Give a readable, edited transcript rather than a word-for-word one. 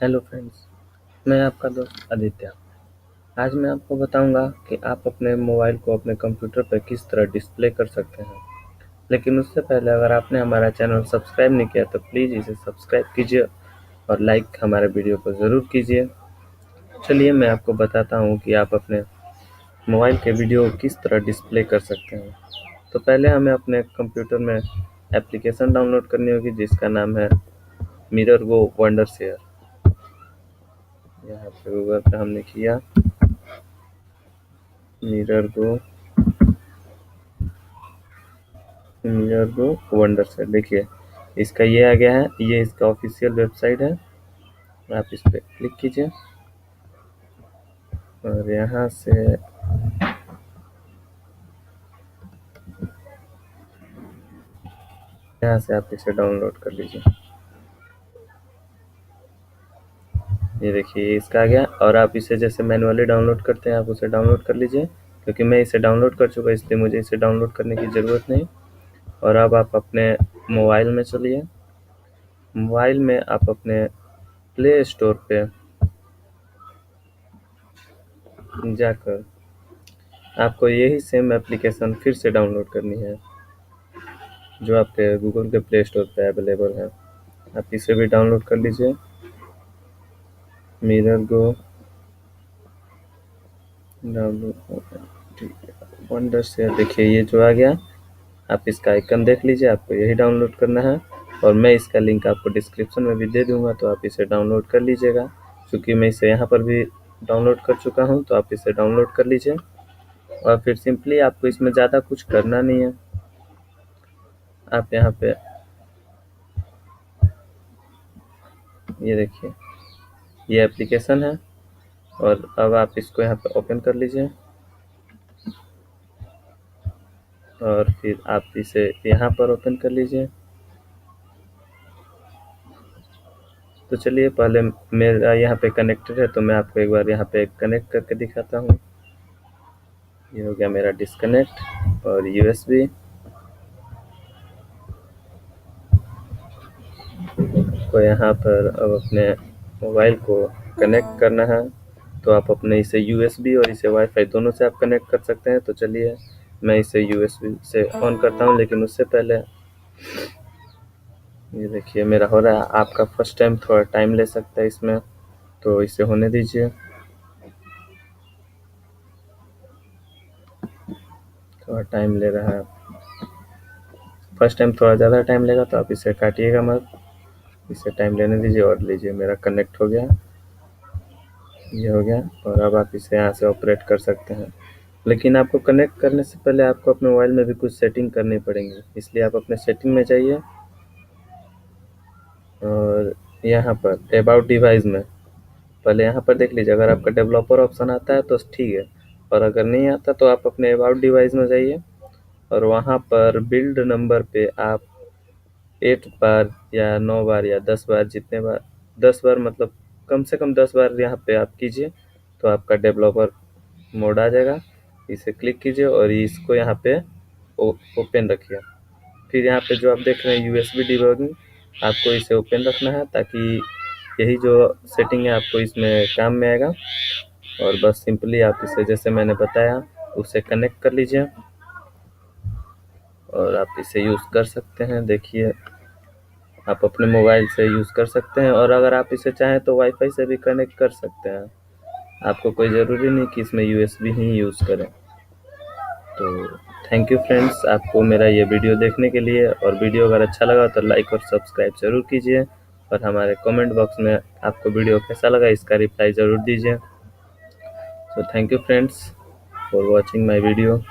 Hello friends, मैं आपका दोस्त आदित्य। आज मैं आपको बताऊंगा कि आप अपने मोबाइल को अपने कंप्यूटर पर किस तरह डिस्प्ले कर सकते हैं। लेकिन उससे पहले अगर आपने हमारा चैनल सब्सक्राइब नहीं किया तो प्लीज़ इसे सब्सक्राइब कीजिए और लाइक हमारे वीडियो को ज़रूर कीजिए। चलिए मैं आपको बताता हूँ कि आप अपने मोबाइल के वीडियो को किस तरह डिस्प्ले कर सकते हैं। तो पहले हमें अपने कंप्यूटर में एप्लीकेशन डाउनलोड करनी होगी जिसका नाम है मिरर गो वंडर शेयर। यहाँ पे गूगल पे हमने किया मिरर गो वंडर शेयर। देखिए इसका ये आ गया है, ये इसका ऑफिशियल वेबसाइट है। आप इस पर क्लिक कीजिए और यहाँ से आप इसे डाउनलोड कर लीजिए। ये देखिए इसका आ गया और आप इसे जैसे मैनुअली डाउनलोड करते हैं आप उसे डाउनलोड कर लीजिए। क्योंकि मैं इसे डाउनलोड कर चुका इसलिए मुझे इसे डाउनलोड करने की ज़रूरत नहीं। और अब आप अपने मोबाइल में चलिए। मोबाइल में आप अपने प्ले स्टोर पे जाकर आपको यही सेम एप्लीकेशन फिर से डाउनलोड करनी है जो आपके गूगल के प्ले स्टोर पे अवेलेबल है। आप इसे भी डाउनलोड कर लीजिए। मिरर गो डाउनलोड वंडर शेयर। देखिए ये जो आ गया, आप इसका आइकन देख लीजिए, आपको यही डाउनलोड करना है। और मैं इसका लिंक आपको डिस्क्रिप्शन में भी दे दूंगा तो आप इसे डाउनलोड कर लीजिएगा। क्योंकि मैं इसे यहाँ पर भी डाउनलोड कर चुका हूँ तो आप इसे डाउनलोड कर लीजिए। और फिर सिंपली आपको इसमें ज़्यादा कुछ करना नहीं है। आप यहाँ पे ये देखिए ये एप्लीकेशन है और अब आप इसको यहाँ पे ओपन कर लीजिए और फिर आप इसे यहाँ पर ओपन कर लीजिए। तो चलिए पहले मेरा यहाँ पे कनेक्टेड है तो मैं आपको एक बार यहाँ पे कनेक्ट करके दिखाता हूँ। ये हो गया मेरा डिस्कनेक्ट और यूएसबी को यहाँ पर अब अपने मोबाइल को कनेक्ट करना है। तो आप अपने इसे यूएसबी और इसे वाईफाई दोनों से आप कनेक्ट कर सकते हैं। तो चलिए मैं इसे यूएसबी से ऑन करता हूँ, लेकिन उससे पहले ये देखिए मेरा हो रहा है। आपका फर्स्ट टाइम थोड़ा टाइम ले सकता है इसमें, तो इसे होने दीजिए। थोड़ा टाइम ले रहा है, फर्स्ट टाइम थोड़ा ज़्यादा टाइम लेगा तो आप इसे काटिएगा मत, इसे टाइम लेने दीजिए। और लीजिए मेरा कनेक्ट हो गया, ये हो गया। और अब आप इसे यहाँ से ऑपरेट कर सकते हैं। लेकिन आपको कनेक्ट करने से पहले आपको अपने मोबाइल में भी कुछ सेटिंग करनी पड़ेंगी, इसलिए आप अपने सेटिंग में जाइए और यहाँ पर अबाउट डिवाइस में पहले यहाँ पर देख लीजिए। अगर आपका डेवलपर ऑप्शन आता है तो ठीक है, और अगर नहीं आता तो आप अपने अबाउट डिवाइस में जाइए और वहाँ पर बिल्ड नंबर पे आप 8 बार या 9 बार या 10 बार, जितने बार, 10 बार मतलब कम से कम 10 बार यहाँ पे आप कीजिए तो आपका डेवलपर मोड आ जाएगा। इसे क्लिक कीजिए और इसको यहाँ पे ओपन रखिए। फिर यहाँ पे जो आप देख रहे हैं यूएसबी डिबगिंग, आपको इसे ओपन रखना है ताकि यही जो सेटिंग है आपको इसमें काम में आएगा। और बस सिंपली आप इसे जैसे मैंने बताया उसे कनेक्ट कर लीजिए और आप इसे यूज़ कर सकते हैं। देखिए आप अपने मोबाइल से यूज़ कर सकते हैं और अगर आप इसे चाहें तो वाईफाई से भी कनेक्ट कर सकते हैं। आपको कोई ज़रूरी नहीं कि इसमें यूएसबी ही यूज़ करें। तो थैंक यू फ्रेंड्स आपको मेरा ये वीडियो देखने के लिए। और वीडियो अगर अच्छा लगा तो लाइक और सब्सक्राइब ज़रूर कीजिए और हमारे कमेंट बॉक्स में आपको वीडियो कैसा लगा इसका रिप्लाई ज़रूर दीजिए। So thank you friends for watching my video.